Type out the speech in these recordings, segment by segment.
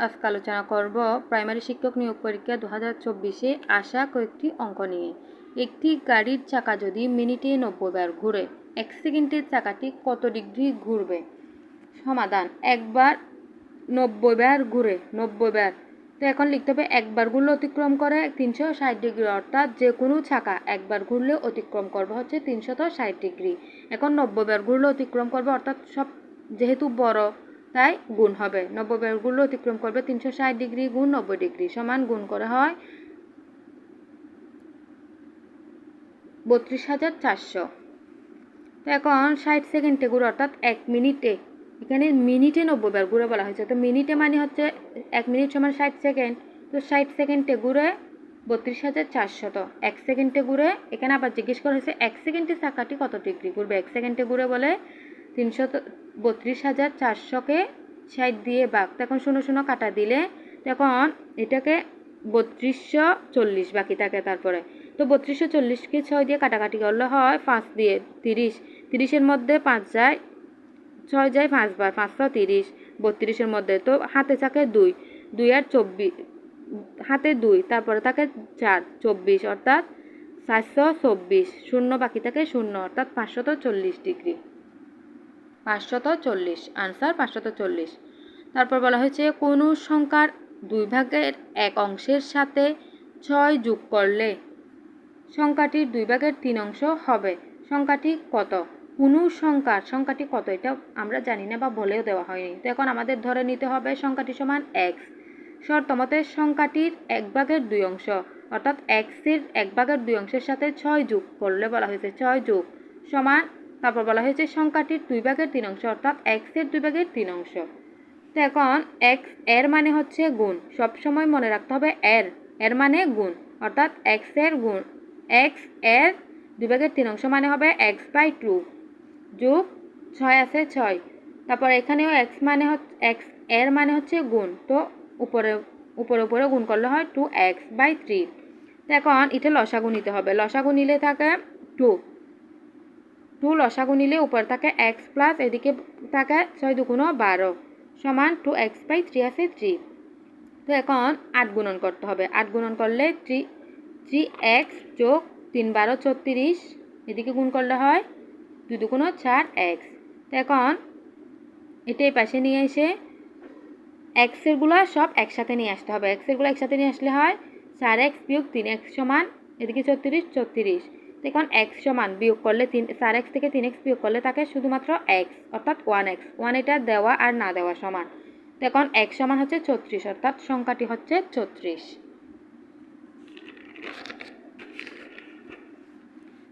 আজকে আলোচনা করব প্রাইমারি শিক্ষক নিয়োগ পরীক্ষা 2024-এ আসা কয়েকটি অঙ্ক নিয়ে। একটি গাড়ির চাকা যদি মিনিটে 90 বার ঘুরে, 1 সেকেন্ডের চাকাটি কত ডিগ্রি ঘুরবে? সমাধান: একবার 90 বার ঘুরে, 90 বার। তো এখন লিখতে হবে একবার ঘুরলে অতিক্রম করে 360 ডিগ্রি, অর্থাৎ যে কোনো চাকা একবার ঘুরলে অতিক্রম করবে হচ্ছে 360 ডিগ্রি। এখন 90 বার ঘুরলে অতিক্রম করবে, অর্থাৎ সব যেহেতু বড় তাই গুণ হবে। 90 বার ঘুরলে অতিক্রম করবে 360 ডিগ্রি গুণ 90 ডিগ্রি সমান গুণ করা হয় 32,400। তো এখন 60 সেকেন্ডে ঘুরে, অর্থাৎ 1 মিনিটে, এখানে মিনিটে 90 বার ঘুরে বলা হয়েছে। তো মিনিটে মানে হচ্ছে 1 মিনিট সমান 60 সেকেন্ড। তো 60 সেকেন্ডে ঘুরে 32,400। তো 1 সেকেন্ডে ঘুরে, এখানে আবার জিজ্ঞেস করা হয়েছে 1 সেকেন্ডে চাকাটি কত ডিগ্রি ঘুরবে। 1 সেকেন্ডে ঘুরে বলে 32,400-কে 60 দিয়ে ভাগ। তখন 0 কাটা দিলে তখন এটাকে 3240 বাকি থাকে তারপরে। তো 3240-কে 6 দিয়ে কাটাকাটি করলে হয় 5 দিয়ে 30। 30-এর মধ্যে 5 যায়, 6 যায় 5 বার, 530। 32-এর মধ্যে তো হাতে থাকে 2, 2 আর 24, হাতে 2, তারপরে থাকে 4, 24, অর্থাৎ 424। 0 বাকি থাকে 0, অর্থাৎ 540 ডিগ্রি। 540, আনসার 540। তারপর বলা হয়েছে কোনো সংখ্যার 2 ভাগের 1 অংশের সাথে 6 যোগ করলে সংখ্যাটির 2 ভাগের 3 অংশ হবে। সংখ্যাটি কত? কোনো সংখ্যাটি কত এটা আমরা জানি না বা বলেও দেওয়া হয়নি। তো এখন আমাদের ধরে নিতে হবে সংখ্যাটি সমান x। শর্ত মতে সংখ্যাটির 1 ভাগের 2 অংশ, অর্থাৎ x এর 1 ভাগের 2 অংশের সাথে 6 যোগ করলে বলা হয়েছে 6 যোগ সমান, তারপর বলা হয়েছে সংখ্যাটির 2 ভাগের 3 অংশ, অর্থাৎ x এর 2 ভাগের 3 অংশ। তো এখন x এর মানে হচ্ছে গুণ, সবসময় মনে রাখতে হবে এর মানে গুণ, অর্থাৎ x এর গুণ, x এর 2 ভাগের 3 অংশ মানে হবে x/2 যোগ 6 আছে 6। তারপর এখানেও x এর মানে হচ্ছে গুণ, তো উপরে গুণ করলে হয় 2x/3। তো এখন এটা লসাগু নিতে হবে। লসাগু নিলে থাকে 2 লসাগু নিলে উপরে থাকে x প্লাস এদিকে থাকে 6 দুগুণ 12 সমান 2x/3 আছে 3। তো এখন 8 গুণন করতে হবে। 8 গুণন করলে 3x যোগ 3 12 34, এদিকে গুণ করলে হয় 2 দুগুণ 4x। তো এখন এটাই পাশে নিয়ে এসে x এরগুলো সব একসাথে নিয়ে আসতে হবে। x এরগুলো একসাথে নিয়ে আসলে হয় 4x বিয়োগ 3x সমান এদিকে 34। তো এখন x সমান বিয়োগ করলে 4x থেকে 3x বিয়োগ করলে থাকে শুধুমাত্র x, অর্থাৎ 1x। 1 এটা দেওয়া আর না দেওয়া সমান। তো এখন x সমান হচ্ছে 36, অর্থাৎ সংখ্যাটি হচ্ছে 36।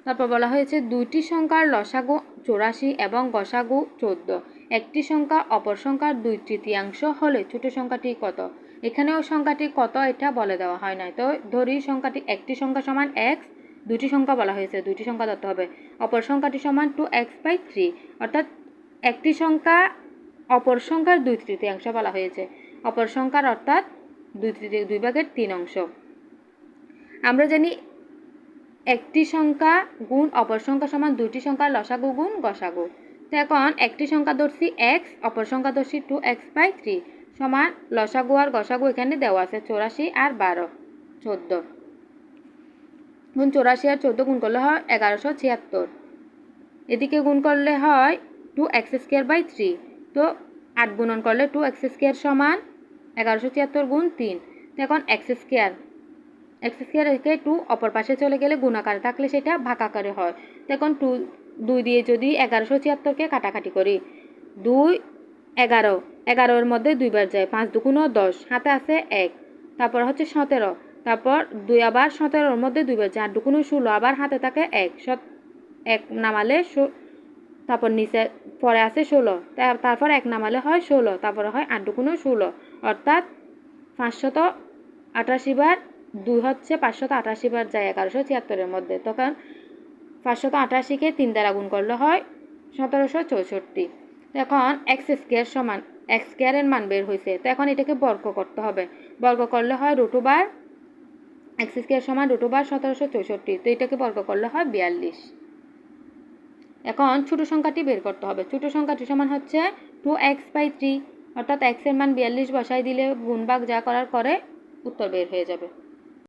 তারপর বলা হয়েছে দুইটি সংখ্যার লসাগু 84 এবং গসাগু 14। একটি সংখ্যা অপর সংখ্যার 2/3 হলে ছোট সংখ্যাটি কত? এখানেও সংখ্যাটি কত এটা বলে দেওয়া হয় নাই। তো ধরি সংখ্যাটি একটি সংখ্যা সমান x, দুইটি সংখ্যা বলা হয়েছে, দুইটি সংখ্যা ধরতে হবে। অপর সংখ্যাটি সমান 2x/3, অর্থাৎ একটি সংখ্যা অপর সংখ্যার 2/3 বলা হয়েছে। অপর সংখ্যার অর্থাৎ 2 ভাগের 3 অংশ। আমরা জানি একটি সংখ্যা গুণ অপর সংখ্যা সমান দুইটি সংখ্যার লসাগু গুণ গসাগু। তো এখন একটি সংখ্যা ধরছি x, অপর সংখ্যা ধরছি 2x/3 সমান লসাগু আর গসাগু এখানে দেওয়া আছে 84 আর 12, 14 গুণ 84 আর 14 গুণ করলে হয় 1176। এদিকে গুণ করলে হয় 2x² 3। তো 8 গুণন করলে 2x² সমান 1176 গুণ 3। তো এখন x² রেখে 2 অপর পাশে চলে গেলে গুণাকারে থাকলে সেটা ভাগাকারে হয়। তো এখন 2 দিয়ে যদি 1176-কে কাটাকাটি করি, 2 11, 11-এর মধ্যে 2 বার যায়, 5 দুগুণ 10, হাতে আছে 1, তারপর হচ্ছে 17, তারপর 2 আবার 17-এর মধ্যে 2 বার যায়, 8 দুগুণ 16, আবার হাতে থাকে 1 নামালে, তারপর নিচে পরে আছে 16, তারপর 1 নামালে হয় 16, তারপরে হয় 8 দুগুণ 16, অর্থাৎ 588 বার। 2 হচ্ছে 588 বার যায় 1176-এর মধ্যে। তখন 588-কে 3 দ্বারা গুণ করলে হয় 1764। এখন x² সমান x² এর মান বের হয়েছে। তো এখন এটাকে বর্গ করতে হবে। বর্গ করলে হয় √, x² সমান √1764। তো এটাকে বর্গ করলে হয় 42। এখন ছোট সংখ্যাটি বের করতে হবে। ছোট সংখ্যাটি সমান হচ্ছে 2x/3। অর্থাৎ x এর মান 42 বসাই দিলে গুণ ভাগ যা করার করে উত্তর বের হয়ে যাবে।